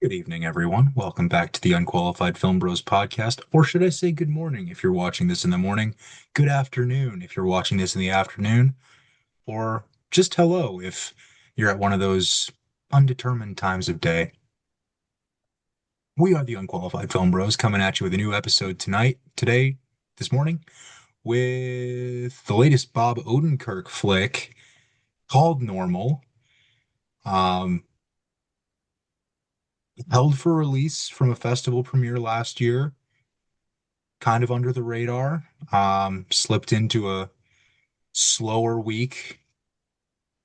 Good evening, everyone. Welcome back to the Unqualified Film Bros podcast. Or should I say good morning if you're watching this in the morning, good afternoon if you're watching this in the afternoon, or just hello if you're at one of those undetermined times of day. We are the Unqualified Film Bros coming at you with a new episode this morning, with the latest Bob Odenkirk flick called Normal. Um, Held for release from a festival premiere last year, kind of under the radar. Slipped into a slower week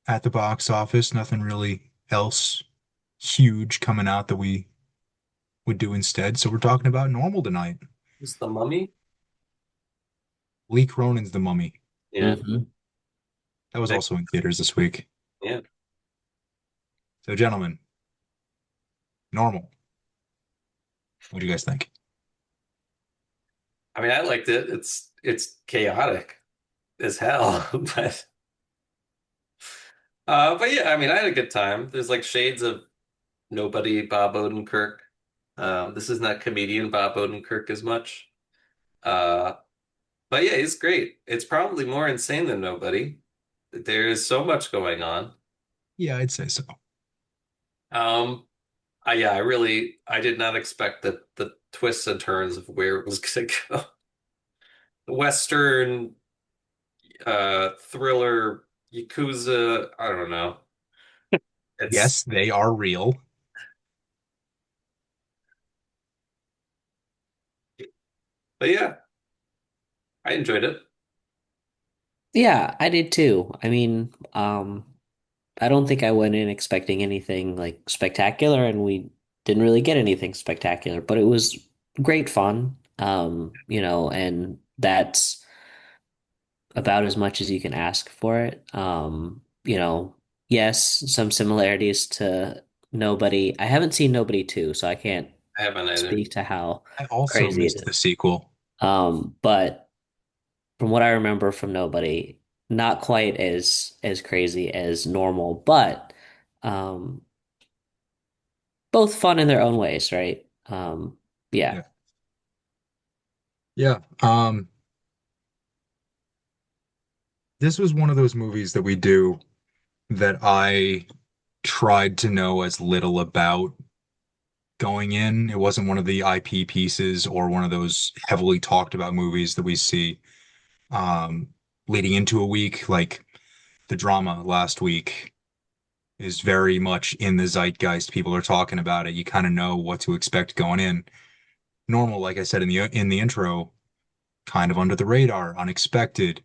at the box office. Nothing really else huge coming out that we would do instead. So we're talking about Normal tonight. Is the Mummy? Lee Cronin's The Mummy. Yeah. hmm That was also in theaters this week. Yeah. So, gentlemen, Normal. What do you guys think? I mean, I liked it. It's chaotic as hell, but yeah, I mean, I had a good time. There's like shades of nobody Bob Odenkirk. This is not comedian Bob Odenkirk as much. Uh, but yeah, he's great. It's probably more insane than nobody. There is so much going on. Yeah, I'd say so. Um, yeah, I did not expect the twists and turns of where it was going to go. Western thriller, Yakuza, I don't know. It's Yes, they are real. but yeah, I enjoyed it. Yeah, I did too. I mean, I don't think I went in expecting anything like spectacular, and we didn't really get anything spectacular, but it was great fun. And that's about as much as you can ask for it. Yes, some similarities to Nobody. I haven't seen Nobody 2, so I can't I haven't either. speak to how I also crazy it missed the is. sequel. But from what I remember from Nobody, not quite as crazy as Normal, but um, both fun in their own ways, right? Yeah, Yeah. Yeah. This was one of those movies that we do that I tried to know as little about going in. It wasn't one of the IP pieces or one of those heavily talked about movies that we see um, leading into a week. Like the drama last week is very much in the zeitgeist. People are talking about it. You kind of know what to expect going in. Normal, like I said in the intro, kind of under the radar, unexpected.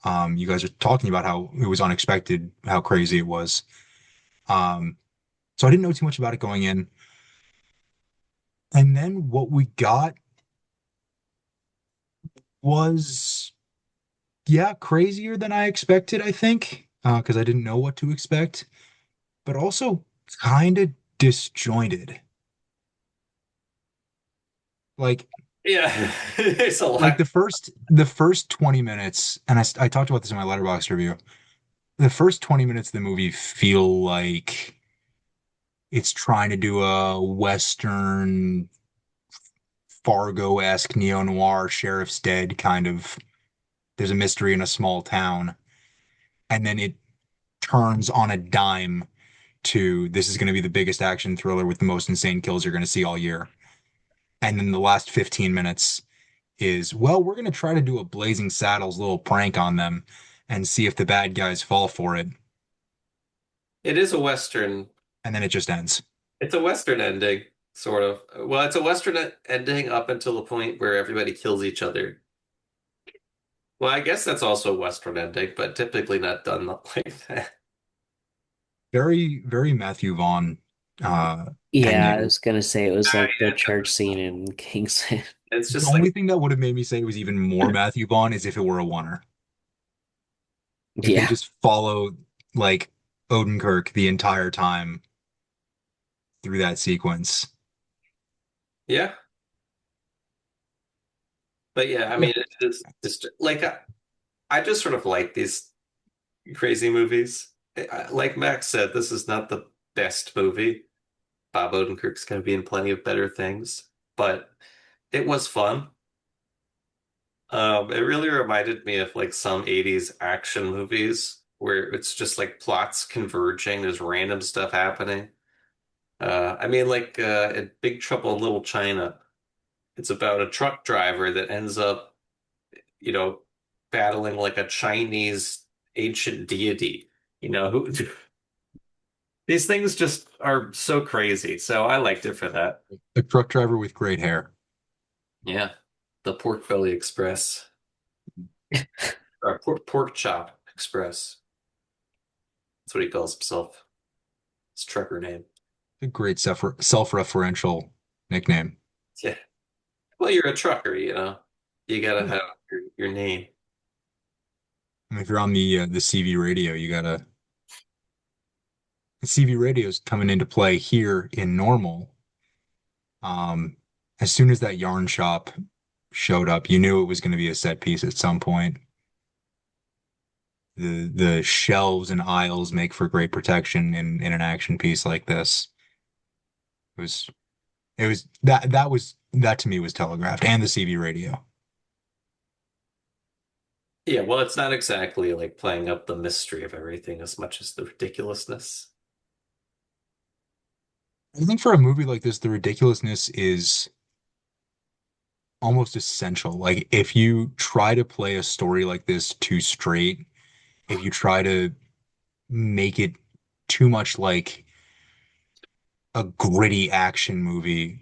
You guys are talking about how it was unexpected, how crazy it was. Um, so I didn't know too much about it going in. And then what we got was, yeah, crazier than I expected, I think, because I didn't know what to expect, but also kind of disjointed. Like, Yeah, it's a like lot. the first 20 minutes, and I talked about this in my Letterboxd review. The first 20 minutes of the movie feel like it's trying to do a Western Fargo-esque neo-noir sheriff's dead kind of. There's a mystery in a small town, and then it turns on a dime to this is going to be the biggest action thriller with the most insane kills you're going to see all year. And then the last 15 minutes is, well, we're going to try to do a Blazing Saddles little prank on them and see if the bad guys fall for it. It is a Western. And then it just ends. It's a Western ending, sort of. Well, it's a Western ending up until the point where everybody kills each other. Well, I guess that's also a Western ending, but typically not done like that. Very, very Matthew Vaughn yeah. I ending. was gonna say it was Ah, like the yeah, church scene in Kingsman. it's The just like only thing that would have made me say it was even more Matthew Vaughn is if it were a oneer. If they Yeah, just follow like Odenkirk the entire time through that sequence. yeah. But yeah, I Yeah. mean, it's like I just sort of like these crazy movies. Like Max said, this is not the best movie, Bob Odenkirk's going to be in plenty of better things, but it was fun. It really reminded me of like some 80s action movies where it's just like plots converging, there's random stuff happening. I mean, like in Big Trouble in Little China, it's about a truck driver that ends up, you know, battling like a Chinese ancient deity, who these things just are so crazy. So I liked it for that. A truck driver with great hair. Yeah. The Pork Belly Express, or Pork Chop Express. That's what he calls himself. His trucker name. A great self-referential nickname. Yeah. Well, you're a trucker, You gotta Yeah. have your name. And if you're on the CV radio, you gotta the CV radio's coming into play here in Normal. Um, as soon as that yarn shop showed up, you knew it was going to be a set piece at some point. The shelves and aisles make for great protection in an action piece like this. It was that to me was telegraphed and the CV radio. Yeah, well, it's not exactly like playing up the mystery of everything as much as the ridiculousness. I think for a movie like this, the ridiculousness is almost essential. Like if you try to play a story like this too straight, if you try to make it too much like a gritty action movie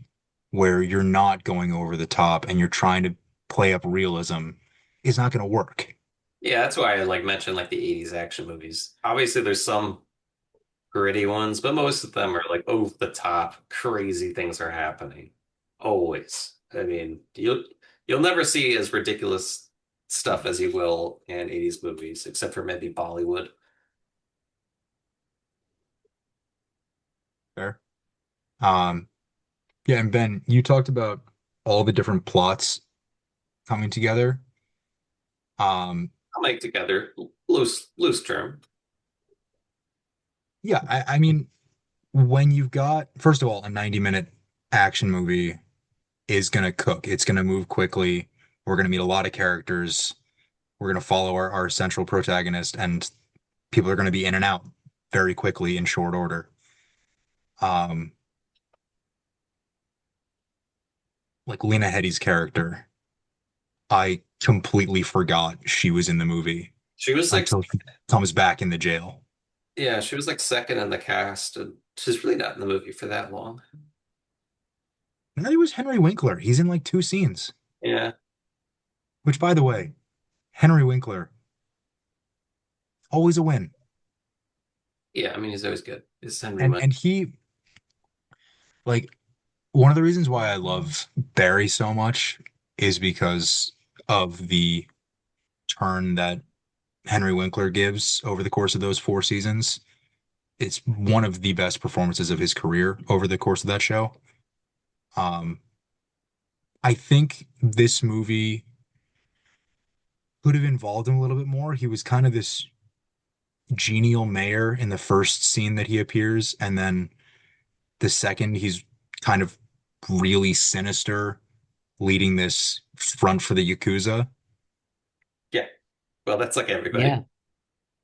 where you're not going over the top and you're trying to play up realism, it's not going to work. Yeah, that's why I like mentioned like the 80s action movies. Obviously, there's some gritty ones, but most of them are like over the top, crazy things are happening. Always. I mean, you'll never see as ridiculous stuff as you will in 80s movies, except for maybe Bollywood. Fair. Um, yeah, and Ben, you talked about all the different plots coming together. Um, I'll make together loose term. yeah, I mean, when you've got, first of all, a 90-minute action movie is gonna cook. It's gonna move quickly. We're gonna meet a lot of characters. We're gonna follow our central protagonist, and people are gonna be in and out very quickly in short order. Um, like Lena Headey's character, I completely forgot she was in the movie She was like, until she comes back in the jail. yeah, she was like second in the cast, and she's really not in the movie for that long. And then it was Henry Winkler. He's in like two scenes. Yeah, Which, by the way, Henry Winkler, always a win. yeah. I mean, he's always good. He's Henry And Much. and he like one of the reasons why I love Barry so much is because of the turn that Henry Winkler gives over the course of those four seasons. It's one of the best performances of his career over the course of that show. Um, I think this movie could have involved him a little bit more. He was kind of this genial mayor in the first scene that he appears, and then the second he's kind of really sinister, leading this front for the Yakuza. Yeah. Well, that's like everybody. Yeah.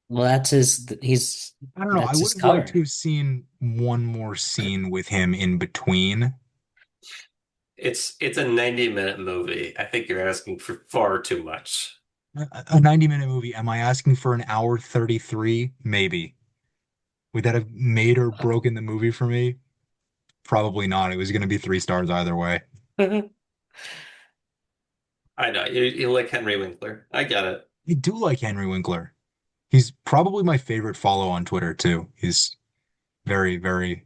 Well, I don't know. I that's would his have liked to color. have seen one more scene with him in between. It's a 90-minute movie. I think you're asking for far too much. A 90-minute movie. Am I asking for an hour 33? Maybe. Would that have made or broken the movie for me? Probably not. It was going to be 3 stars either way. I know you like Henry Winkler. I get it. I do like Henry Winkler. He's probably my favorite follow on Twitter too. He's very, very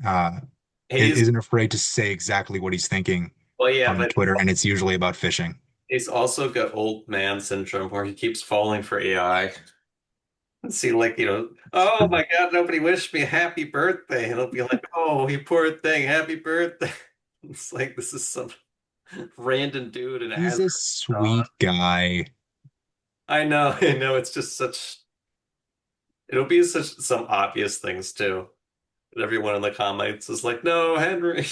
uh He's isn't afraid to say exactly what he's thinking well, yeah, on but Twitter, and it's usually about fishing. he's also got old man syndrome where he keeps falling for AI. And see, like, oh my God, nobody wished me a happy birthday. And it'll be like, oh, you poor thing, happy birthday. It's like this is some random dude and it He's has a on. sweet guy. I know, it's just it'll be such some obvious things too. And everyone in the comments is like, "No, Henry,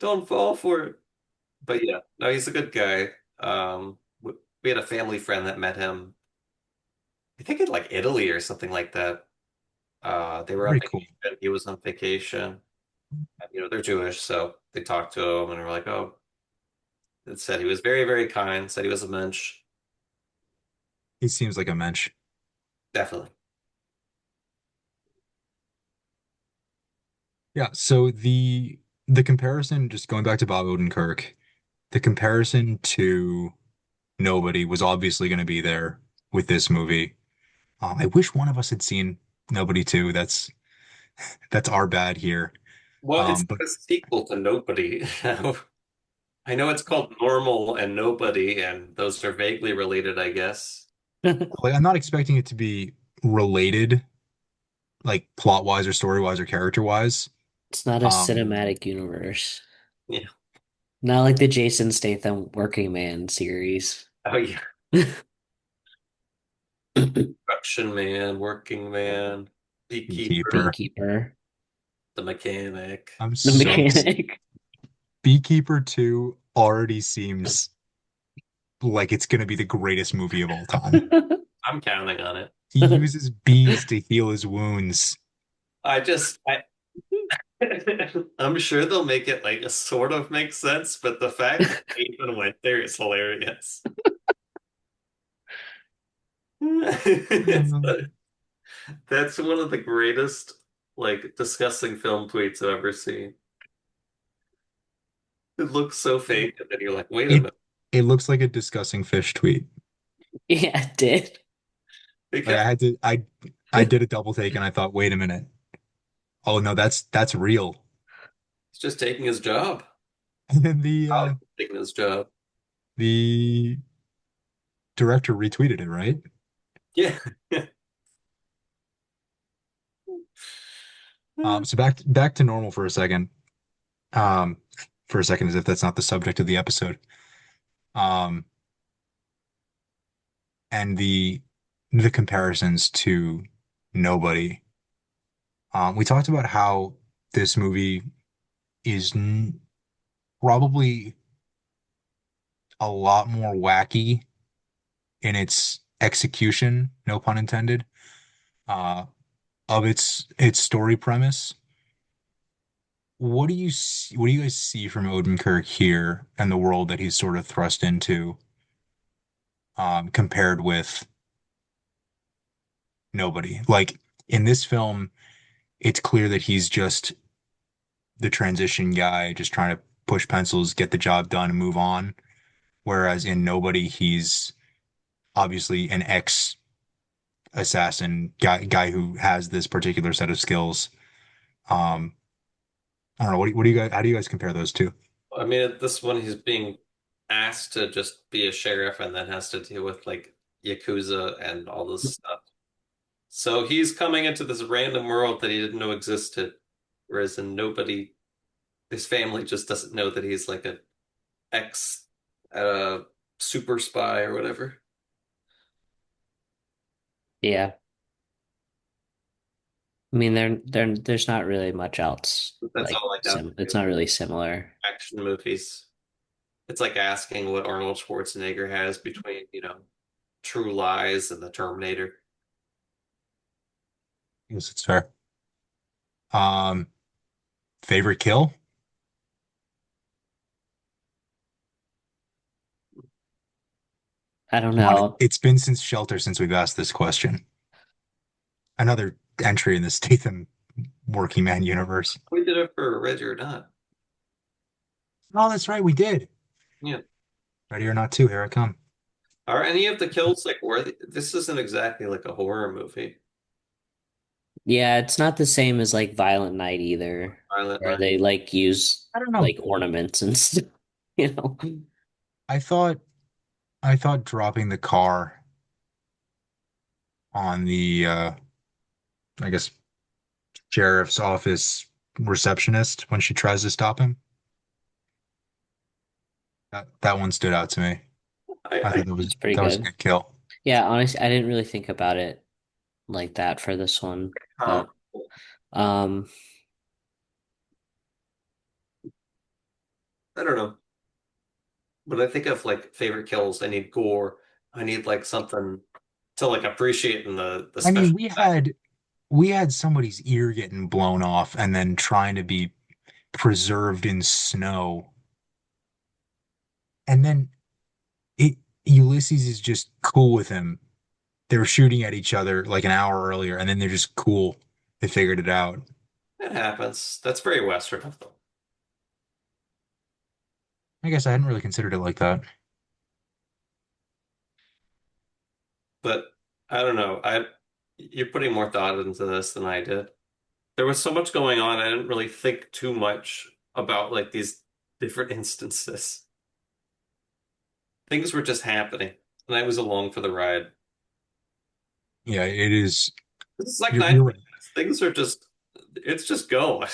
don't fall for it." But yeah, no, he's a good guy. We had a family friend that met him, I think in like Italy or something like that. They were on Very cool. vacation. He was on vacation. They're Jewish, so they talked to him and were like, "Oh," it said he was very, very kind. Said he was a mensch. He seems like a mensch. Definitely. Yeah, so the comparison, just going back to Bob Odenkirk, the comparison to Nobody was obviously going to be there with this movie. I wish one of us had seen Nobody too. That's our bad here. Well, it's But a sequel to Nobody. I know it's called Normal and Nobody, and those are vaguely related, I guess. like, I'm not expecting it to be related, like plot wise or story wise or character wise. It's not a Um, cinematic universe. Yeah. Not like the Jason Statham Working Man series. Oh yeah. Production man, working man, beekeeper, Beekeeper. Beekeeper. the mechanic. I'm The so mechanic. Beekeeper 2 already seems like it's going to be the greatest movie of all time. I'm counting on it. He uses bees to heal his wounds. I I'm sure they'll make it like sort of make sense, but the fact that they even went there is hilarious. Um, That's one of the greatest like disgusting film tweets I've ever seen. It looks so fake, and then you're like, wait a It minute. it looks like a discussing fish tweet. Yeah, it did. They Like I kept had to I did a double take and I thought, wait a minute. Oh no, that's real. He's just taking his job. And then the Oh, taking his job. the director retweeted it, right? Yeah. So back to normal for a second. Um, for a second, as if that's not the subject of the episode. Um, and the comparisons to Nobody. We talked about how this movie is n probably a lot more wacky in its execution, no pun intended, uh, of its story premise. What do you guys see from Odenkirk here and the world that he's sort of thrust into, compared with Nobody? Like in this film, it's clear that he's just the transition guy, just trying to push pencils, get the job done, and move on. Whereas in Nobody, he's obviously an ex-assassin guy who has this particular set of skills. Um, I don't know. What do you guys? How do you guys compare those two? I mean, at this one, he's being asked to just be a sheriff and then has to deal with like Yakuza and all this stuff. So he's coming into this random world that he didn't know existed, whereas in Nobody, his family just doesn't know that he's like a ex uh super spy or whatever. Yeah. I mean, there's not really much else. That's Like, all I got to it's do. not really similar. Action movies. It's like asking what Arnold Schwarzenegger has between, True Lies and The Terminator. Yes, it's fair. Um, Favorite kill? I don't Come on, know. it's been since Shelter since we've asked this question. Another entry in the Statham working man universe. We did it for Ready or Not. Oh, that's right, we did. Yeah. Ready or Not 2, here I come. Are any of the kills like worthy? This isn't exactly like a horror movie. Yeah, it's not the same as like Violent Night either, Violent where Night. they like use I don't know. like ornaments and stuff, you know. I thought I thought dropping the car on the I guess sheriff's office receptionist when she tries to stop him. That one stood out to me. I I thought It's pretty that was a good. good kill. Yeah, honestly, I didn't really think about it like that for this one, can't but Um, I don't know. When I think of like favorite kills, I need gore. I need like something to like appreciate in the I mean, special effects. we had somebody's ear getting blown off and then trying to be preserved in snow. And then it Ulysses is just cool with him. They were shooting at each other like an hour earlier, and then they're just cool. They figured it out. It happens. That's very Western of them. I guess I hadn't really considered it like that. But I don't know. You're putting more thought into this than I did. There was so much going on. I didn't really think too much about like these different instances. Things were just happening, and I was along for the ride. Yeah, it is. This is like You're 90 right. minutes. Things are just, it's just going.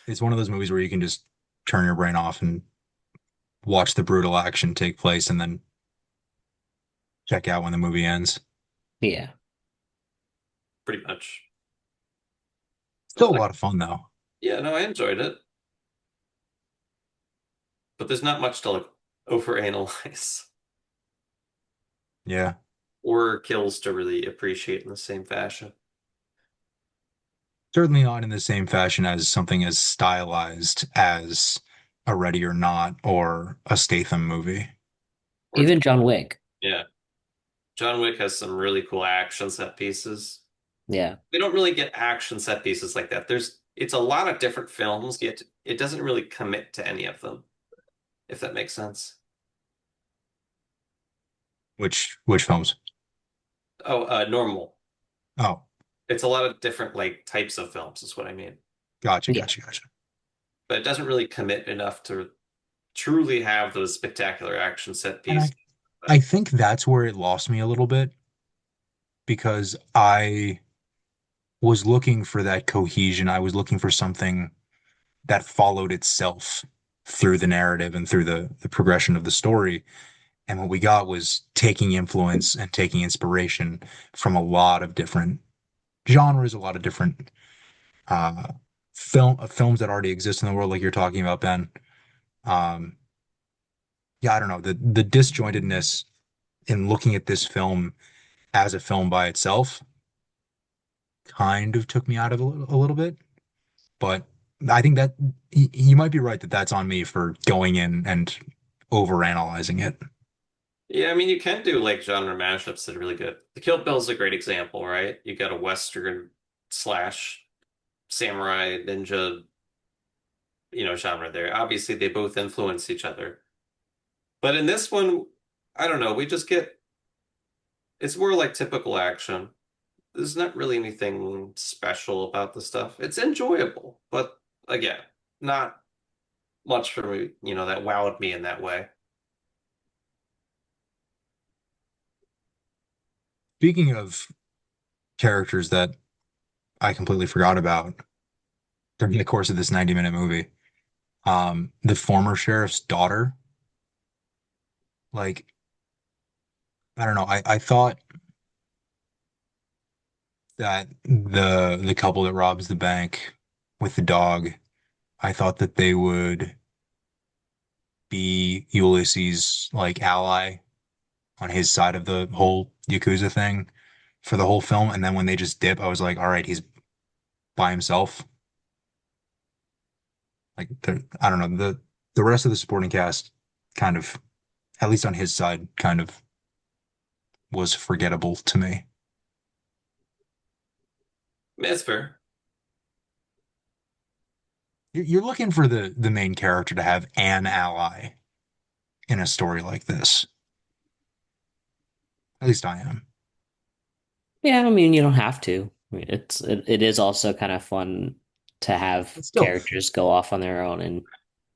It's one of those movies where you can just turn your brain off and watch the brutal action take place, and then check out when the movie ends. yeah. Pretty much. Still But a like, lot of fun though. yeah, no, I enjoyed it. But there's not much to like overanalyze Yeah, or kills to really appreciate in the same fashion. certainly not in the same fashion as something as stylized as a Ready or Not or a Statham movie. Or Even John Wick. yeah, John Wick has some really cool action set pieces. Yeah. We don't really get action set pieces like that. It's a lot of different films, yet it doesn't really commit to any of them, if that makes sense. Which films? Oh, normal. Oh, It's a lot of different like types of films, is what I mean. gotcha, Yeah. gotcha, gotcha. But it doesn't really commit enough to truly have those spectacular action set And pieces. I think that's where it lost me a little bit because I was looking for that cohesion. I was looking for something that followed itself through the narrative and through the progression of the story. And what we got was taking influence and taking inspiration from a lot of different genres, a lot of different uh films that already exist in the world, like you're talking about, Ben. Um, yeah, I don't know. The disjointedness in looking at this film as a film by itself kind of took me out of a little bit. But I think that you might be right that that's on me for going in and overanalyzing it. Yeah, I mean, you can do like genre mashups that are really good. The Kill Bill is a great example, right? You got a Western slash samurai ninja, genre there. Obviously, they both influence each other. But in this one, I don't know, we just get it's more like typical action. There's not really anything special about the stuff. It's enjoyable, but again, not much for me, that wowed me in that way. Speaking of characters that I completely forgot about during the course of this 90-minute movie, the former sheriff's daughter, like, I don't know, I thought that the couple that robs the bank with the dog, I thought that they would be Ulysses' like ally on his side of the whole Yakuza thing for the whole film. And then when they just dip, I was like, all right, he's by himself. Like I don't know, the rest of the supporting cast kind of, at least on his side, kind of was forgettable to me. I mean, it's fair. You're looking for the main character to have an ally in a story like this. At least I am. Yeah, I mean, you don't have to. I mean, it is also kind of fun to have But still, characters go off on their own and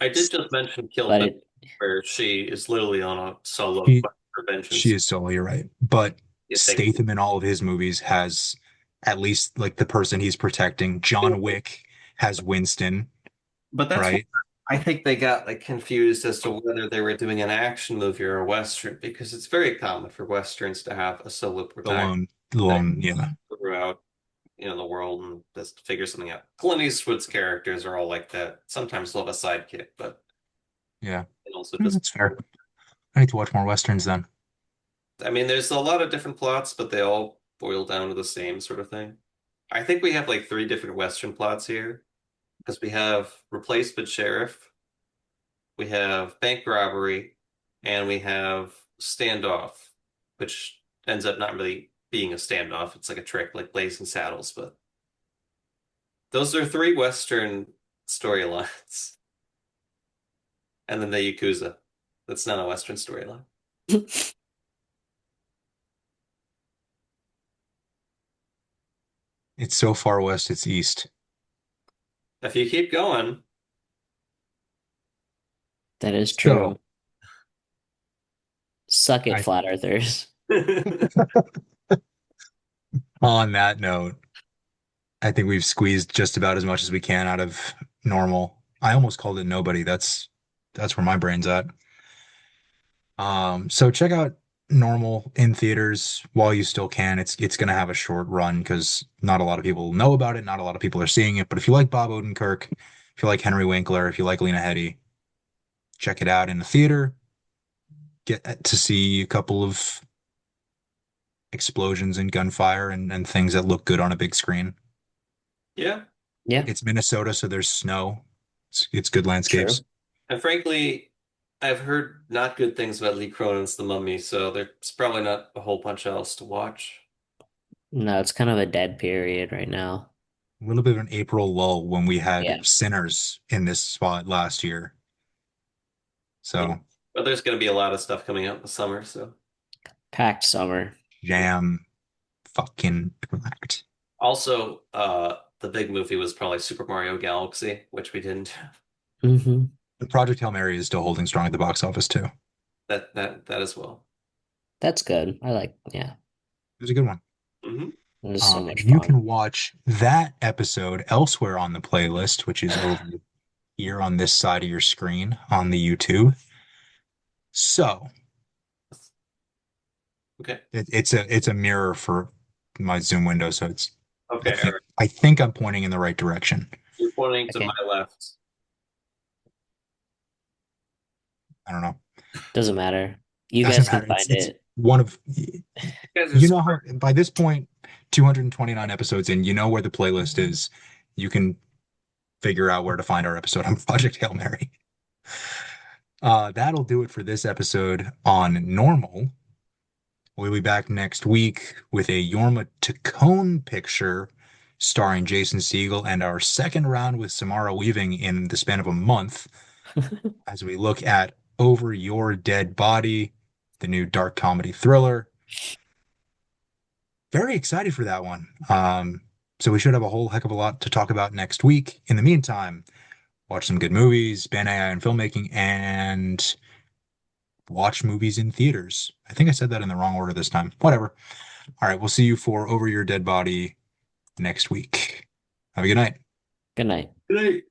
I did just mention Kill but Bill, it where she is literally on a solo she quest for she vengeance. is solely right. But You think, Statham in all of his movies has at least like the person he's protecting. John Wick has Winston, but that's what right? I think they got like confused as to whether they were doing an action movie or a Western, because it's very common for Westerns to have a solo protagonist The that lone, yeah. throughout. the world and just figure something out. Clint Eastwood's characters are all like that. Sometimes they'll have a sidekick, but Yeah. and also just That's fair. I need to watch more Westerns then. I mean, there's a lot of different plots, but they all boil down to the same sort of thing. I think we have like three different Western plots here because we have replacement sheriff, we have bank robbery, and we have standoff, which ends up not really being a standoff. It's like a trick, like Blazing Saddles, but those are three Western storylines. And then the Yakuza. That's not a Western storyline. It's so far west, it's east. If you keep going, That is So true. Suck it, I flat earthers. on that note, I think we've squeezed just about as much as we can out of normal. I almost called it nobody. That's where my brain's at. So check out normal in theaters while you still can. It's gonna have a short run because not a lot of people know about it, not a lot of people are seeing it. But if you like Bob Odenkirk, if you like Henry Winkler, if you like Lena Headey, check it out in the theater. Get to see a couple of explosions and gunfire and things that look good on a big screen. yeah. Yeah, It's Minnesota, so there's snow. It's good true. landscapes. And frankly, I've heard not good things about Lee Cronin's The Mummy, so there's probably not a whole bunch else to watch. No, it's kind of a dead period right now. A little bit of an April lull when we Yeah. had Sinners in this spot last year. Yeah. So But there's going to be a lot of stuff coming out in the summer, so. Packed summer. jam fucking packed. Also, the big movie was probably Super Mario Galaxy, which we didn't have. Hmm. The Project Hail Mary is still holding strong at the box office too. It That as well. That's good. Yeah, was a good one. Hmm. it was so much And you fun. can watch that episode elsewhere on the playlist, which is over here on this side of your screen on the YouTube. So Okay. it's a mirror for my Zoom window, so it's I Okay. All think right. I think I'm pointing in the right direction. You're pointing to my Okay. left. I don't know. Doesn't matter. You Doesn't guys can matter. It's find it's it. one of You guys are you know smart. how by this point 229 episodes in, you know where the playlist is. You can figure out where to find our episode on Project Hail Mary. That'll do it for this episode on Normal. We'll be back next week with a Yorma Tacone picture starring Jason Segel and our second round with Samara Weaving in the span of a month as we look at Over Your Dead Body, the new dark comedy thriller. Very excited for that one. So we should have a whole heck of a lot to talk about next week. In the meantime, watch some good movies, ban AI and filmmaking, and watch movies in theaters. I think I said that in the wrong order this time. Whatever. All right, we'll see you for Over Your Dead Body next week. Have a good night. Good night. Good night.